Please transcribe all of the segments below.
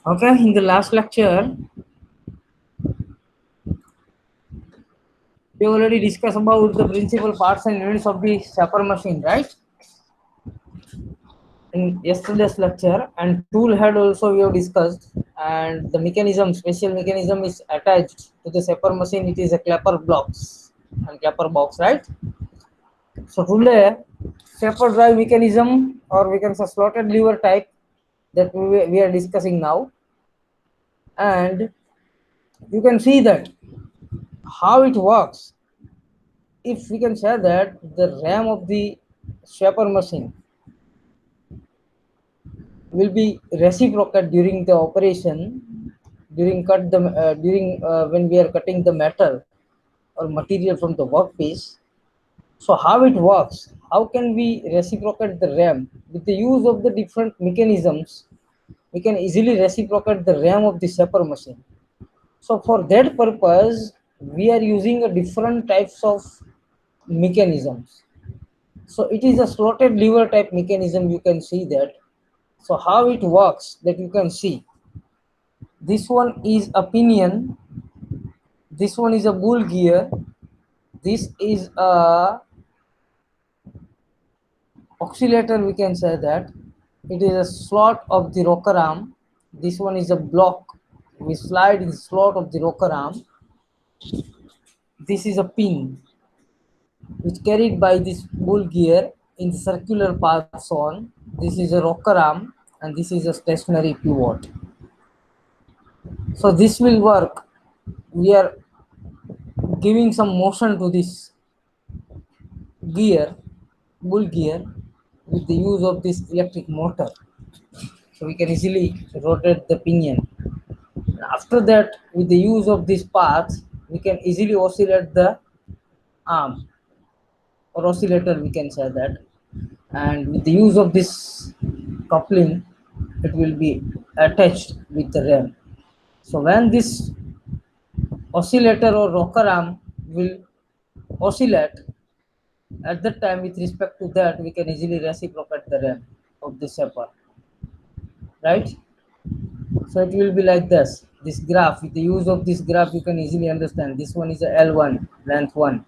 Okay, in the last lecture, we already discussed about the principal parts and units of the Sapper machine, right? In yesterday's lecture, and tool head also we have discussed, and the mechanism, special mechanism is attached to the Sapper machine. It is a clapper blocks and clapper box, right? So today, Sapper drive mechanism, or we can say slotted lever type, that we are discussing now, and you can see that how it works. If we can say that the RAM of the Swapper machine will be reciprocated during the operation, during when we are cutting the metal or material from the workpiece. So how it works? How can we reciprocate the RAM with the use of the different mechanisms? We can easily reciprocate the RAM of the Swapper machine. So for that purpose, we are using a different types of mechanisms. So it is a slotted lever type mechanism, you can see that. So how it works, that you can see. This one is a pinion, this one is a bull gear, this is a oscillator, we can say that. It is a slot of the rocker arm. This one is a block. We slide in the slot of the rocker arm. This is a pin which carried by this bull gear in circular paths on. This is a rocker arm and this is a stationary pivot. So this will work. We are giving some motion to this gear, bull gear, with the use of this electric motor. So we can easily rotate the pinion. After that, with the use of this path, we can easily oscillate the arm, or oscillator, we can say that. And with the use of this coupling, it will be attached with the ram. So when this oscillator or rocker arm will oscillate, at that time with respect to that we can easily reciprocate the ram of the Sapper, right? So it will be like this graph. With the use of this graph you can easily understand. This one is a L1 length 1,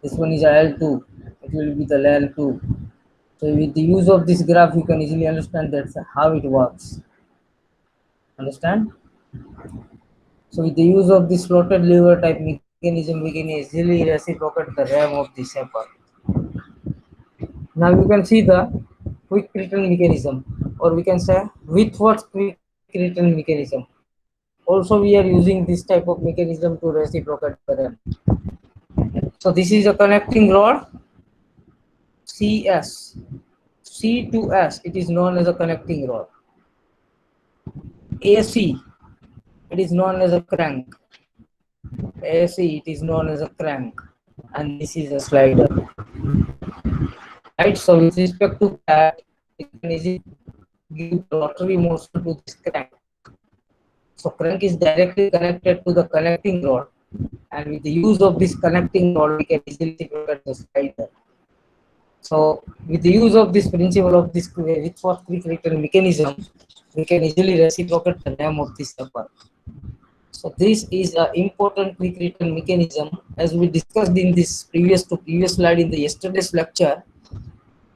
this one is a L2, it will be the L2. So with the use of this graph you can easily understand that's how it works. Understand? So with the use of this slotted lever type mechanism we can easily reciprocate the ram of the Sapper. Now you can see the quick return mechanism, or we can say Whitworth quick return mechanism. Also we are using this type of mechanism to reciprocate the RAM. So this is a connecting rod CS, C to S, it is known as a connecting rod. AC, it is known as a crank. AC, it is known as a crank, and this is a slider. Right, so with respect to that, we can easily give the rotary motion to this crank. So crank is directly connected to the connecting rod, and with the use of this connecting rod, we can easily reciprocate the slider. So with the use of this principle of this Whitworth quick return mechanism, we can easily reciprocate the ram of this Sapper. So this is an important quick return mechanism, as we discussed in this previous slide in the yesterday's lecture.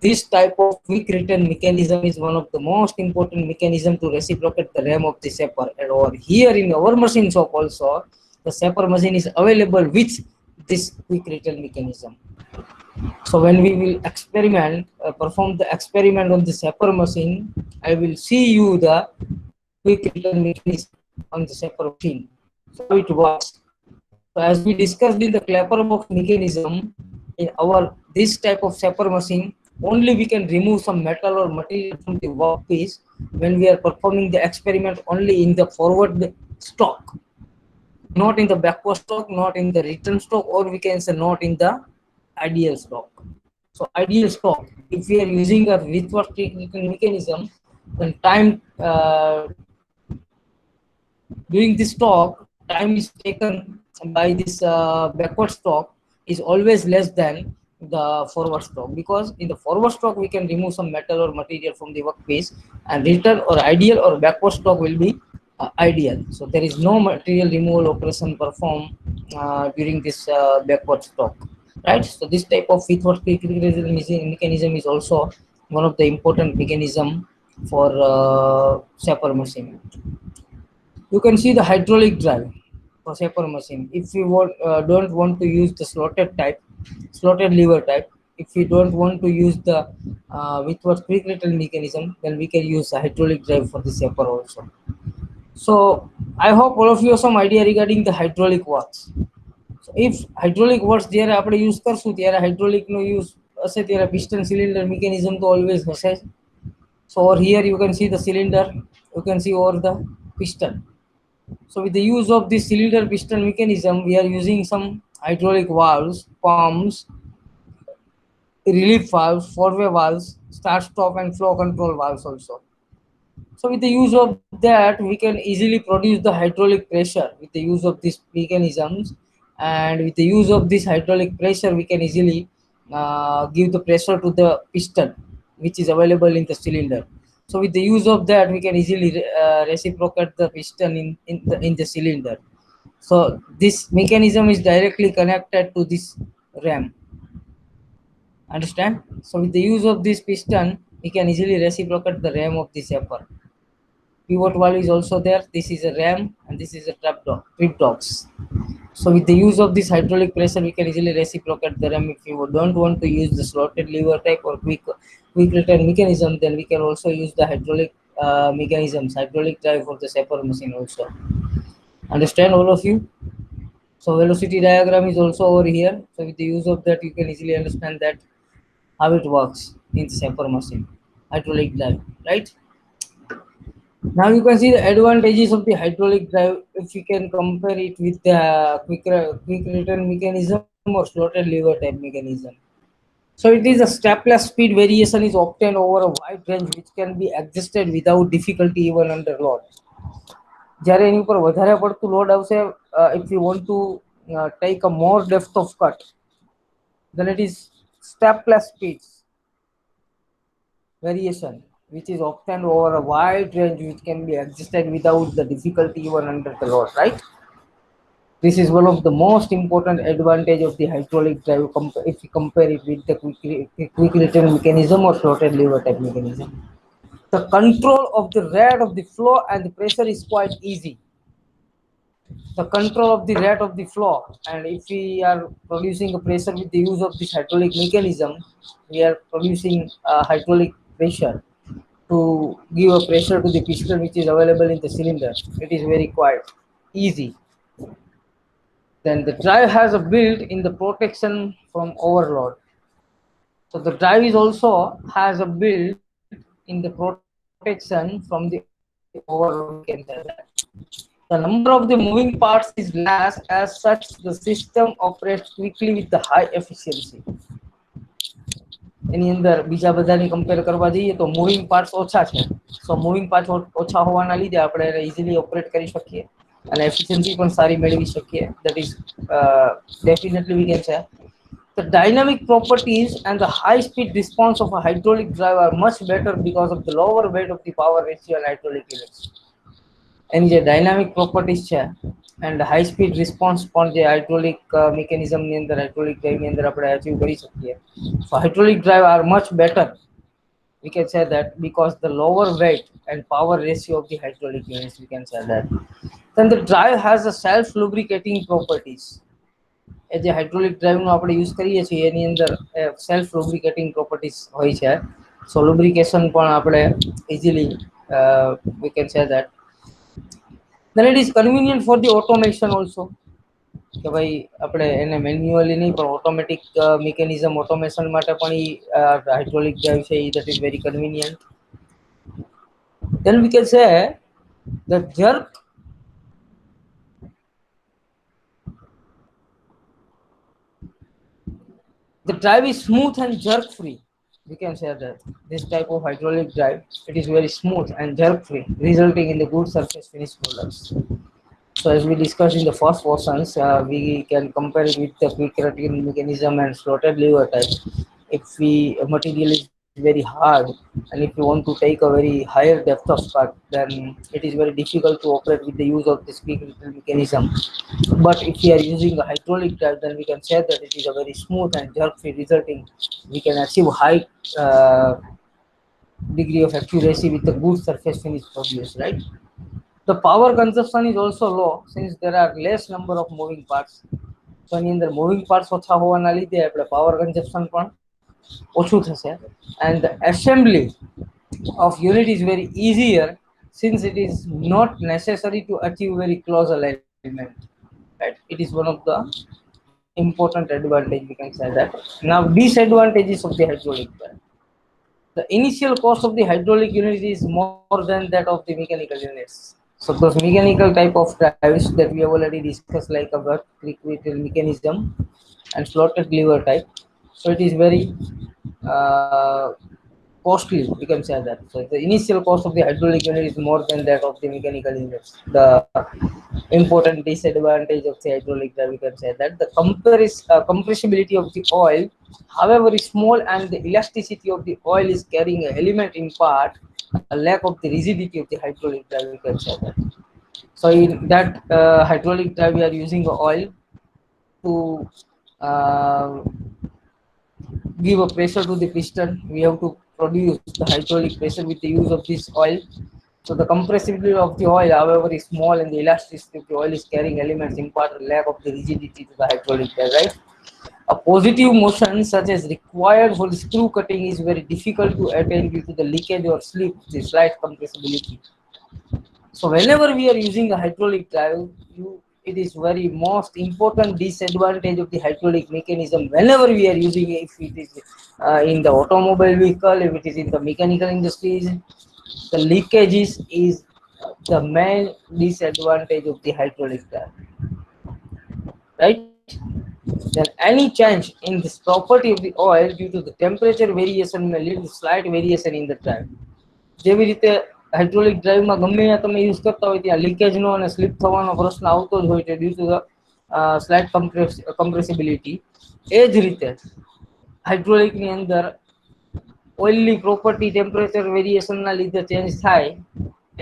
This type of quick return mechanism is one of the most important mechanism to reciprocate the RAM of the Sapper. And over here in our machine shop also, the Sapper machine is available with this quick return mechanism. So when we will experiment, perform the experiment on the Sapper machine, I will see you the quick return mechanism on the Sapper machine. So it works. So as we discussed in the clapper box mechanism, in our this type of Sapper machine, only we can remove some metal or material from the workpiece when we are performing the experiment only in the forward stock, not in the backward stock, not in the return stock, or we can say not in the ideal stock. So ideal stock, if we are using a Whitworth mechanism, then time during this stock, time is taken by this backward stock is always less than the forward stock, because in the forward stock we can remove some metal or material from the workpiece, and return or ideal or backward stock will be ideal. So there is no material removal operation performed during this backward stroke, right? So this type of without quick mechanism is also one of the important mechanism for Sapper machine. You can see the hydraulic drive for Sapper machine. If you don't want to use the slotted lever type, if we don't want to use the without quick return mechanism, then we can use a hydraulic drive for the Sapper also. So I hope all of you have some idea regarding the hydraulic works. So if hydraulic works જ્યારે આપણે use કરશું ત્યારે hydraulic નો use હશે ત્યારે piston cylinder mechanism તો always હશે. So over here you can see the cylinder, you can see over the piston. So with the use of this cylinder piston mechanism, we are using some hydraulic valves, pumps, relief valves, four-way valves, start stop and flow control valves also. So with the use of that, we can easily produce the hydraulic pressure with the use of these mechanisms. And with the use of this hydraulic pressure, we can easily give the pressure to the piston, which is available in the cylinder. So with the use of that, we can easily reciprocate the piston in the cylinder. So this mechanism is directly connected to this ram. Understand? So with the use of this piston, we can easily reciprocate the ram of the Sapper. Pivot valve is also there. This is a ram and this is a trip dogs. So with the use of this hydraulic pressure, we can easily reciprocate the ram. If you don't want to use the slotted lever type or quick return mechanism, then we can also use the hydraulic mechanisms, hydraulic drive for the Sapper machine also. Understand all of you? So velocity diagram is also over here. So with the use of that, you can easily understand that how it works in the Sapper machine, hydraulic drive, right? Now you can see the advantages of the hydraulic drive if you can compare it with the quick return mechanism or slotted lever type mechanism. So it is a stepless speed variation is obtained over a wide range which can be adjusted without difficulty even under load. જ્યારે એની ઉપર વધારે પડતું load આવશે, if you want to take a more depth of cut, then it is stepless speeds variation which is obtained over a wide range which can be adjusted without the difficulty even under the load, right? This is one of the most important advantage of the hydraulic drive if you compare it with the quick return mechanism or slotted lever type mechanism. The control of the rate of the flow and the pressure is quite easy. The control of the rate of the flow, and if we are producing a pressure with the use of this hydraulic mechanism, we are producing hydraulic pressure to give a pressure to the piston which is available in the cylinder. It is very quite easy. Then the drive has a built in the protection from overload. So the drive is also has a built in the protection from the overload, we can say that. The number of the moving parts is less, as such the system operates quickly with the high efficiency. એની અંદર બીજા બધાની compare કરવા જઈએ તો moving parts ઓછા છે. સો moving parts ઓછા હોવાના લીધે આપણે ઇઝીલી ઓપરેટ કરી શકીએ અને એફિશિયન્સી પણ સારી મેળવી શકીએ. That is definitely we can say the dynamic properties and the high speed response of a hydraulic drive are much better because of the lower weight of the power ratio and hydraulic units. એની જે dynamic properties છે and high speed response પણ જે hydraulic મિકેનિઝમની અંદર hydraulic ડ્રાઈવની અંદર આપણે achieve કરી શકીએ. So hydraulic drive are much better, we can say that, because the lower weight and power ratio of the hydraulic units, we can say that. Then the drive has a self lubricating properties. એ જે hydraulic ડ્રાઈવનો આપણે use કરીએ છીએ એની અંદર self lubricating properties હોય છે. સો lubrication પણ આપણે easily we can say that. Then it is convenient for the automation also, કે ભાઈ આપણે એને મેન્યુઅલી નહીં પણ ઓટોમેટિક મિકેનિઝમ ઓટોમેશન માટે પણ એ હાઇડ્રોલિક ડ્રાઈવ છે, that is very convenient. Then we can say the jerk the drive is smooth and jerk free. We can say that this type of hydraulic drive, it is very smooth and jerk free, resulting in the good surface finish products. So as we discussed in the first portions, we can compare it with the quick return mechanism and slotted lever type. If we material is very very hard, and if you want to take a very higher depth of cut, then it is very difficult to operate with the use of this quick release mechanism. But if we are using a hydraulic drive, then we can say that it is a very smooth and jerk free, resulting we can achieve high degree of accuracy with the good surface finish produced, right? The power consumption is also low since there are less number of moving parts. તો એની અંદર moving parts ઓછા હોવાના લીધે આપણે power consumption પણ ઓછું થશે. And the assembly of unit is very easier since it is not necessary to achieve very close alignment, right? It is one of the important advantage, we can say that. Now disadvantages of the hydraulic drive. The initial cost of the hydraulic unit is more than that of the mechanical units. So those mechanical type of drives that we have already discussed, like a work quick mechanism and slotted lever type, so it is very costly, we can say that. So the initial cost of the hydraulic unit is more than that of the mechanical units. The important disadvantage of the hydraulic drive, we can say that the compressibility of the oil, however, is small, and the elasticity of the oil is carrying an element in part, a lack of the rigidity of the hydraulic drive, we can say that. So in that hydraulic drive, we are using oil to give a pressure to the piston. We have to produce the hydraulic pressure with the use of this oil. So the compressibility of the oil, however, is small, and the elasticity of the oil is carrying elements in part a lack of the rigidity to the hydraulic drive, right? A positive motion such as required for the screw cutting is very difficult to attain due to the leakage or slip, the slight compressibility. So whenever we are using a hydraulic drive, it is very most important disadvantage of the hydraulic mechanism whenever we are using it, if it is in the automobile vehicle, if it is in the mechanical industries, the leakages is the main disadvantage of the hydraulic drive, right? Then any change in this property of the oil due to the temperature variation may lead to slight variation in the drive. જેવી રીતે hydraulic ડ્રાઈવમાં ગમે ત્યાં તમે use કરતા હોય ત્યાં લીકેજનો અને slip થવાનો પ્રશ્ન આવતો જ હોય છે ડ્યુ ટુ ધ સ્લાઇટ કમ્પ્રેસિબિલિટી. એ જ રીતે હાઇડ્રોલિકની અંદર ઓઇલની પ્રોપર્ટી ટેમ્પરેચર વેરિએશનના લીધે ચેન્જ થાય,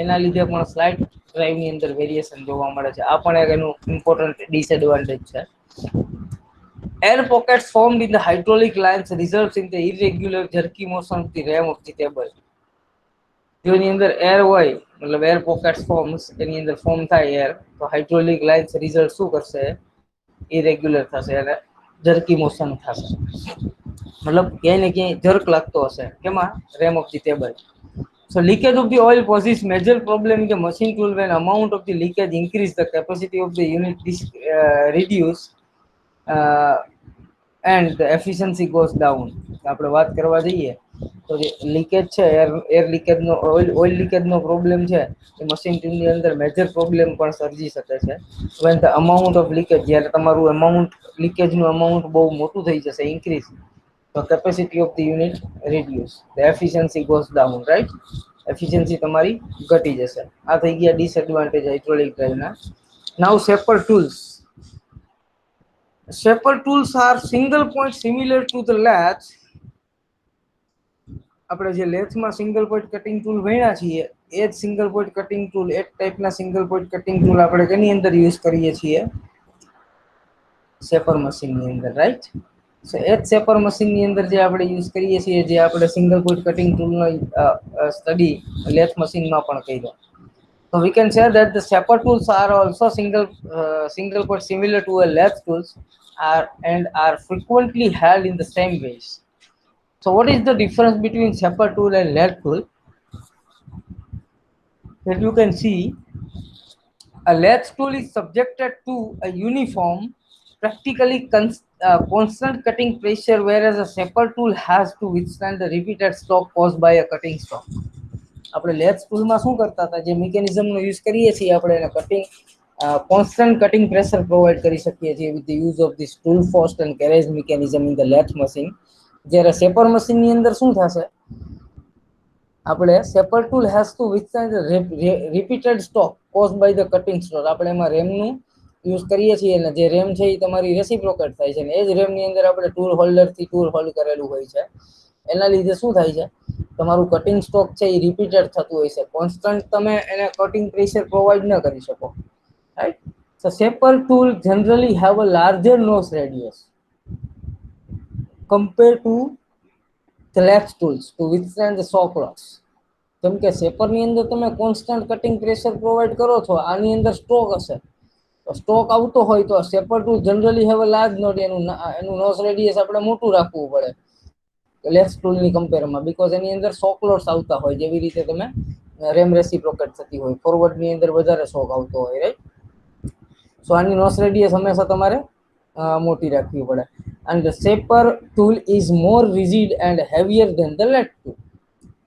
એના લીધે પણ સ્લાઇટ ડ્રાઈવની અંદર વેરિએશન જોવા મળે છે. આ પણ એક એનું ઇમ્પોર્ટન્ટ ડિસએડવાન્ટેજ છે. Air pockets formed in the hydraulic lines results in the irregular jerky motion of the ram of the table. જો એની અંદર એર હોય, મતલબ એર પોકેટ્સ ફોર્મ્સ, એની અંદર ફોર્મ થાય એર, તો હાઇડ્રોલિક લાઇન્સ રિઝલ્ટ શું કરશે? ઇરેગ્યુલર થશે અને જર્કી મોશન થશે. મતલબ ક્યાંય ને ક્યાંય જર્ક લાગતો હશે. કેમાં? RAM of the table. So leakage of the oil poses major problem in the machine tool. When amount of the leakage increase, the capacity of the unit reduce and the efficiency goes down. આપણે વાત કરવા જઈએ તો જે leakage છે, air લીકેજનો oil લીકેજનો problem છે, એ machine ટૂલની અંદર major problem પણ સર્જી શકે છે. when the amount of leakage, જ્યારે તમારું અમાઉન્ટ લીકેજનું અમાઉન્ટ બહુ મોટું થઈ જશે, ઇન્ક્રીઝ, તો capacity of the unit reduce, the efficiency goes down, right? Efficiency તમારી ઘટી જશે. આ થઈ ગયા ડિસએડવાન્ટેજ હાઇડ્રોલિક ડ્રાઈવના. Now shaper tools. Shaper tools are single point similar to the lathe. આપણે જે લેથમાં સિંગલ પોઈન્ટ કટિંગ ટૂલ ભણ્યા છીએ, એ જ સિંગલ પોઈન્ટ કટિંગ ટૂલ, એક ટાઈપના સિંગલ પોઈન્ટ કટિંગ ટૂલ આપણે કેની અંદર યુઝ કરીએ છીએ? શેપર મશીનની અંદર, રાઈટ? સો એ જ શેપર મશીનની અંદર જે આપણે યુઝ કરીએ છીએ, જે આપણે સિંગલ પોઈન્ટ કટિંગ ટૂલનો સ્ટડી લેથ મશીનમાં પણ કર્યો. So we can say that the shaper tools are also single point similar to a lathe tools and are frequently held in the same ways. So what is the difference between shaper tool and lathe tool? As you can see, a lathe tool is subjected to a uniform, practically constant cutting pressure, whereas a shaper tool has to withstand the repeated stroke caused by a cutting stroke. આપણે lathe ટૂલમાં શું કરતા હતા, જે મિકેનિઝમનો use કરીએ છીએ, આપણે એને cutting constant cutting pressure provide કરી શકીએ છીએ with the use of this tool forced and carriage mechanism in the lathe machine. જ્યારે શેપર મશીનની અંદર શું થશે? આપણે shaper tool has to withstand repeated stroke cause by the cutting stroke. આપણે એમાં રેમનું યુઝ કરીએ છીએ, અને જે રેમ છે એ તમારી રેસિપ્રોકેટ થાય છે, અને એ જ રેમની અંદર આપણે ટૂલ હોલ્ડરથી ટૂલ હોલ્ડ કરેલું હોય છે. એના લીધે શું થાય છે, તમારું કટિંગ સ્ટ્રોક છે એ રિપીટેડ થતું હોય છે, કોન્સ્ટન્ટ તમે એને કટિંગ પ્રેશર પ્રોવાઈડ ન કરી શકો, right. So shaper tool generally have a larger nose radius compared to the lathe tools to withstand the shock loss. કેમ કે શેપરની અંદર તમે કોન્સ્ટન્ટ કટિંગ પ્રેશર પ્રોવાઈડ કરો છો, આની અંદર સ્ટ્રોક હશે, તો સ્ટ્રોક આવતો હોય તો shaper tool generally have a large note, એનું નોઝ રેડિયસ આપણે મોટું રાખવું પડે લેસ ટૂલની કમ્પેરમાં, બીકોઝ એની અંદર શોક લોડ્સ આવતા હોય, જેવી રીતે તમે રેમ રેસિપ્રોકેટ થતી હોય, ફોરવર્ડની અંદર વધારે શોક આવતો હોય, રાઈટ. સો આની નોઝ રેડિયસ હંમેશા તમારે મોટી રાખવી પડે. and the shaper tool is more rigid and heavier than the lathe tool.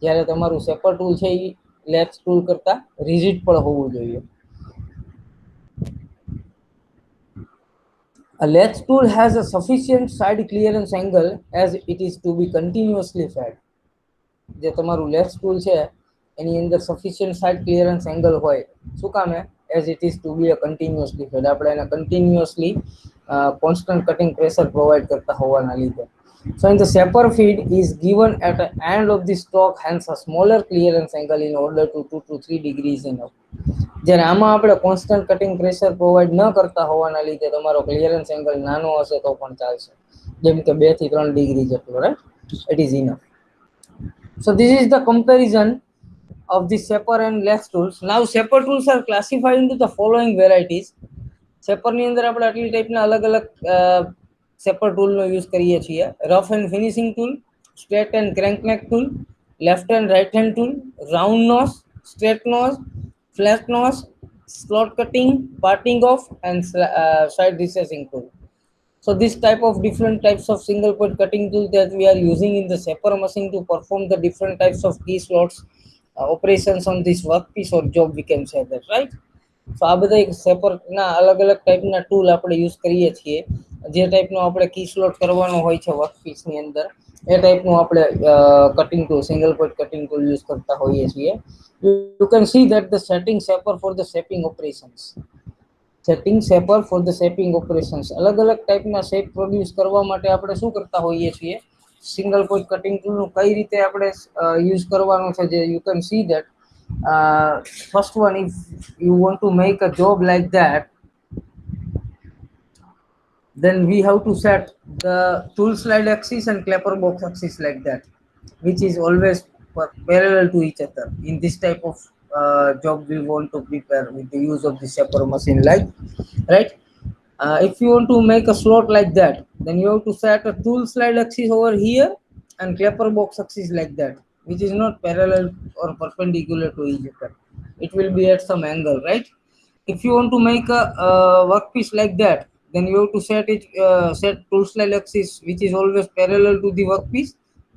જ્યારે તમારું શેપર ટૂલ છે એ લેથ ટૂલ કરતા રિજિડ પણ હોવું જોઈએ. A lathe tool has a sufficient side clearance angle as it is to be continuously fed. જે તમારું lathe tool છે એની અંદર સફિશિયન્ટ સાઇડ ક્લિયરન્સ એંગલ હોય, શું કામે? As it is to be a continuously fed, આપણે એને continuously constant cutting pressure provide કરતા હોવાના લીધે. So in the shaper feed is given at the end of the stroke, hence a smaller clearance angle in order to 2 to 3 degrees enough. જ્યારે આમાં આપણે constant cutting pressure provide ન કરતા હોવાના લીધે તમારો ક્લિયરન્સ એંગલ નાનો હશે તો પણ ચાલશે, જેમ કે 2 થી 3 ડિગ્રી જેટલો, right, it is enough. So this is the comparison of the shaper and lathe tools. Now shaper tools are classified into the following varieties. shaper ની અંદર આપણે આટલી ટાઈપના અલગ અલગ shaper tool નો યુઝ કરીએ છીએ. rough and finishing tool, straight and crank neck tool, left and right hand tool, round nose, straight nose, flat nose, slot cutting, parting off, and side recessing tool. So this type of different types of single point cutting tool that we are using in the shaper machine to perform the different types of key slots operations on this workpiece or job, we can say that, right. So આ બધા એક shaper ના અલગ અલગ ટાઈપના tool આપણે use કરીએ છીએ, જે ટાઈપનો આપણે કી સ્લોટ કરવાનો હોય છે વર્કપીસની અંદર, એ ટાઈપનું આપણે cutting tool, single point cutting tool use કરતા હોઈએ છીએ. You can see that the setting shaper for the shaping operations. Setting shaper for the shaping operations, અલગ અલગ ટાઈપના શેપ પ્રોડ્યુસ કરવા માટે આપણે શું કરતા હોઈએ છીએ, સિંગલ પોઈન્ટ કટિંગ ટૂલનું કઈ રીતે આપણે યુઝ કરવાનું છે, જે you can see that first one, if you want to make a job like that, then we have to set the tool slide axis and clapper box axis like that, which is always parallel to each other. In this type of job we want to prepare with the use of the shaper machine, like, right. If you want to make a slot like that, then you have to set a tool slide axis over here and clapper box axis like that, which is not parallel or perpendicular to each other. It will be at some angle, right. If you want to make a workpiece like that, then you have to set tool slide axis which is always parallel to the workpiece,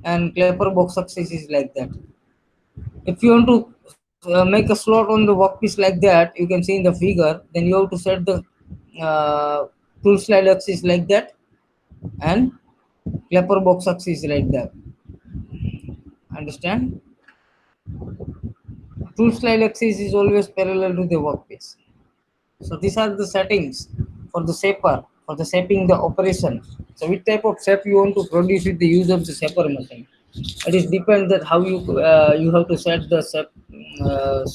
and clapper box axis is like that. If you want to make a slot on the workpiece like that, you can see in the figure, then you have to set the tool slide axis like that and clapper box axis like that. Understand? Tool slide axis is always parallel to the workpiece. So these are the settings for the shaper, for the shaping the operation. So which type of shape you want to produce with the use of the shaper machine, it is depends that how you have to set the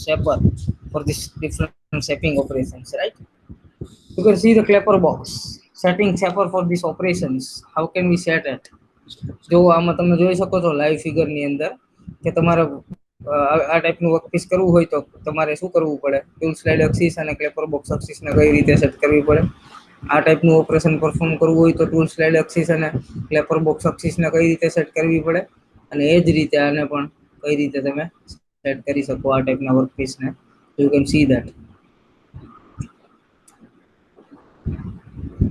shaper for this different shaping operations, right. You can see the clapper box setting shaper for these operations. How can we set it? જો આમાં તમે જોઈ શકો છો live ફિગરની અંદર કે તમારે આ ટાઈપનું વર્કપીસ કરવું હોય તો તમારે શું કરવું પડે, ટૂલ સ્લાઇડ એક્સિસ અને ક્લેપર બોક્સ એક્સિસને કઈ રીતે સેટ કરવી પડે. આ ટાઈપનું ઓપરેશન પરફોર્મ કરવું હોય તો ટૂલ સ્લાઇડ એક્સિસ અને ક્લેપર બોક્સ એક્સિસને કઈ રીતે સેટ કરવી પડે, અને એ જ રીતે આને પણ કઈ રીતે તમે સેટ કરી શકો આ ટાઈપના વર્કપીસને. You can see that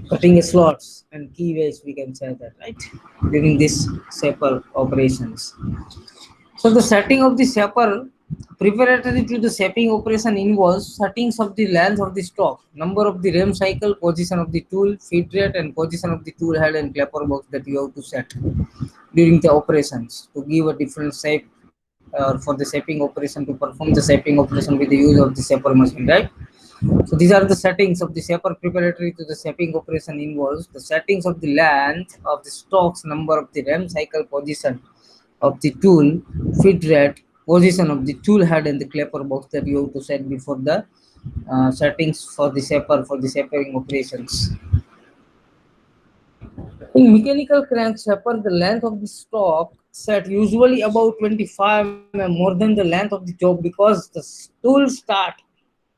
cutting slots and keyways, we can say that, right, during this shaper operations. So the setting of the shaper preparatory to the shaping operation involves settings of the length of the stroke, number of the rem cycle, position of the tool, feed rate, and position of the tool head and clapper box that you have to set during the operations to give a different shape for the shaping operation, to perform the shaping operation with the use of the shaper machine, right. So these are the settings of the shaper preparatory to the shaping operation involves the settings of the length of the strokes, number of the rem cycle, position, of the tool, feed rate, position of the tool head and the clapper box that you have to set before the settings for the shaper for the shapering operations. In mechanical crank shaper, the length of the stroke set usually about 25 mm more than the length of the job because the tool start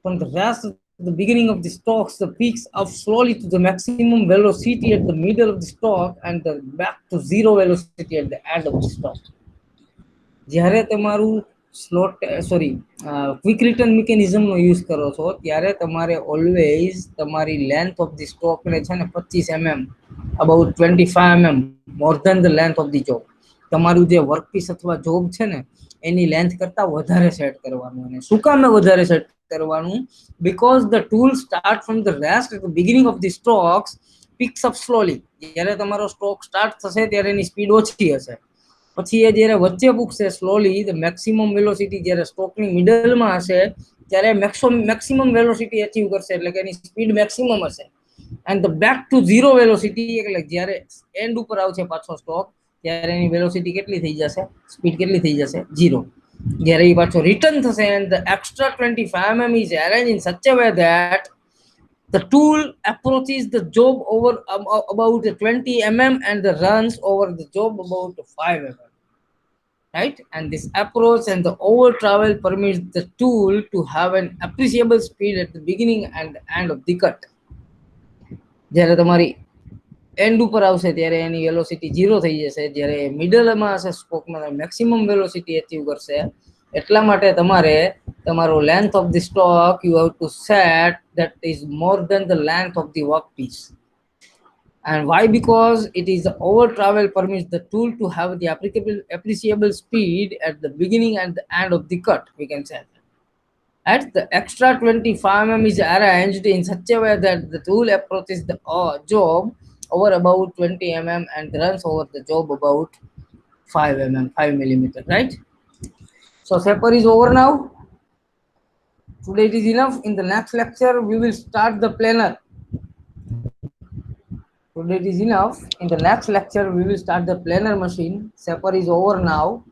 from the rest at the beginning of the stroke, the peaks up slowly to the maximum velocity at the middle of the stroke and the back to zero velocity at the end of the stroke. જ્યારે તમારું slot sorry quick return મિકેનિઝમનો use કરો છો ત્યારે તમારે always તમારી length of the સ્ટોકને છે ને 25 mm about 25 mm more than the length of the job તમારું જે વર્કપીસ અથવા જોબ છે ને એની લેન્થ કરતાં વધારે સેટ કરવાનું. અને શું કામે વધારે સેટ કરવાનું? because the tool start from the rest at the beginning of the strokes picks up slowly. જ્યારે તમારો સ્ટ્રોક સ્ટાર્ટ થશે ત્યારે એની સ્પીડ ઓછી હશે, પછી એ જ્યારે વચ્ચે પૂછશે સ્લોલી ધ મેક્સિમમ વેલોસિટી જ્યારે સ્ટ્રોકની મિડલમાં હશે ત્યારે મેક્સિમમ વેલોસિટી અચીવ કરશે એટલે કે એની સ્પીડ મેક્સિમમ હશે. And the back to zero velocity એટલે જ્યારે એન્ડ ઉપર આવશે પાછો સ્ટ્રોક ત્યારે એની વેલોસિટી કેટલી થઈ જશે, સ્પીડ કેટલી થઈ જશે, ઝીરો. જ્યારે એ પાછો રિટર્ન થશે and the extra 25 mm is arranged in such a way that the tool approaches the job over about 20 mm and the runs over the job about 5 mm. Right? And this approach and the over travel permits the tool to have an appreciable speed at the beginning and the end of the cut. જ્યારે તમારી and ઉપર આવશે ત્યારે એની velocity zero થઈ જશે, જ્યારે મિડલમાં હશે સ્ટ્રોકમાં maximum velocity achieve કરશે. એટલા માટે તમારે તમારો length of the stock you have to set that is more than the length of the workpiece. And why? Because it is the over travel permits the tool to have the appreciable speed at the beginning and the end of the cut, we can say. At the extra 25 mm is arranged in such a way that the tool approaches the job over about 20 mm and runs over the job about 5 mm, 5 millimeter, right? So shaper is over now. Today it is enough. In the next lecture we will start the planer. Today it is enough. In the next lecture we will start the planer machine. Shaper is over now.